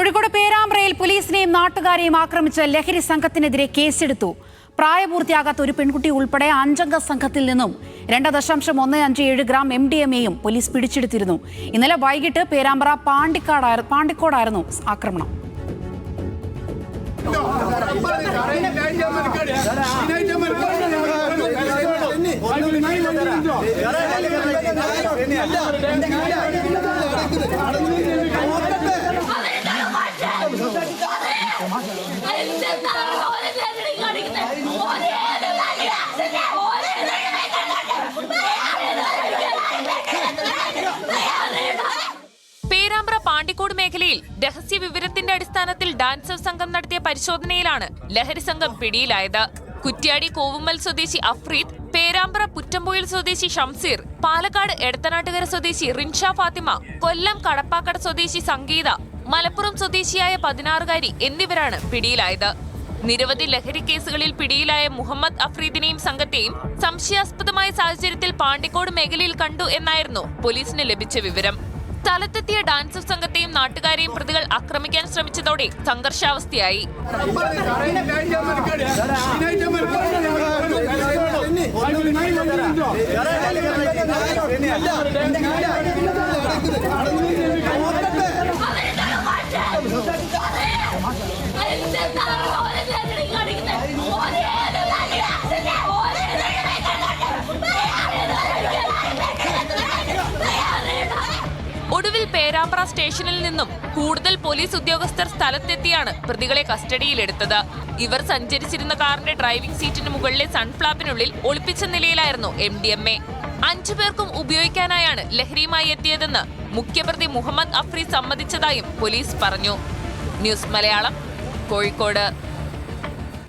കോഴിക്കോട് പേരാമ്പ്രയിൽ പോലീസിനെയും നാട്ടുകാരെയും ആക്രമിച്ച ലഹരി സംഘത്തിനെതിരെ കേസെടുത്തു. പ്രായപൂർത്തിയാകാത്ത ഒരു പെൺകുട്ടി ഉൾപ്പെടെ 5 അംഗ സംഘത്തിൽ നിന്നും 2.157 ഗ്രാം MDMA പോലീസ് പിടിച്ചെടുത്തിരുന്നു. ഇന്നലെ വൈകിട്ട് പേരാമ്പ്ര പാണ്ടിക്കോടായിരുന്നു ആക്രമണം. പേരാമ്പ്ര പാണ്ടിക്കോട് മേഖലയിൽ രഹസ്യ വിവരത്തിന്റെ അടിസ്ഥാനത്തിൽ ഡാൻസ് സംഘം നടത്തിയ പരിശോധനയിലാണ് ലഹരി സംഘം പിടിയിലായത്. കുറ്റ്യാടി കോവുമ്മൽ സ്വദേശി അഫ്രീദ്, പേരാമ്പ്ര പുറ്റംപോയിൽ സ്വദേശി ഷംസീർ, പാലക്കാട് എടത്തനാട്ടുകര സ്വദേശി റിൻഷ ഫാത്തിമ, കൊല്ലം കടപ്പാക്കട സ്വദേശി സംഗീത, മലപ്പുറം സ്വദേശിയായ 16-കാരി എന്നിവരാണ് പിടിയിലായത്. നിരവധി ലഹരി കേസുകളിൽ പിടിയിലായ മുഹമ്മദ് അഫ്രീദിനെയും സംഘത്തെയും സംശയാസ്പദമായ സാഹചര്യത്തിൽ പാണ്ടിക്കോട് മേഖലയിൽ കണ്ടു എന്നായിരുന്നു പോലീസിന് ലഭിച്ച വിവരം. സ്ഥലത്തെത്തിയ ഡാൻസ് സംഘത്തെയും നാട്ടുകാരെയും പ്രതികൾ ആക്രമിക്കാൻ ശ്രമിച്ചതോടെ സംഘർഷാവസ്ഥയായി. ഒടുവിൽ പേരാമ്പ്ര സ്റ്റേഷനിൽ നിന്നും കൂടുതൽ പോലീസ് ഉദ്യോഗസ്ഥർ സ്ഥലത്തെത്തിയാണ് പ്രതികളെ കസ്റ്റഡിയിലെടുത്തത്. ഇവർ സഞ്ചരിച്ചിരുന്ന കാറിന്റെ ഡ്രൈവിംഗ് സീറ്റിന് മുകളിലെ സൺഫ്ലാപ്പിനുള്ളിൽ ഒളിപ്പിച്ച നിലയിലായിരുന്നു MDMA. 5 പേർക്കും ഉപയോഗിക്കാനായാണ് ലഹരിയുമായി എത്തിയതെന്ന് മുഖ്യപ്രതി മുഹമ്മദ് അഫ്രീദ് സമ്മതിച്ചതായും പോലീസ് പറഞ്ഞു. ന്യൂസ് മലയാളം, കോഴിക്കോട്.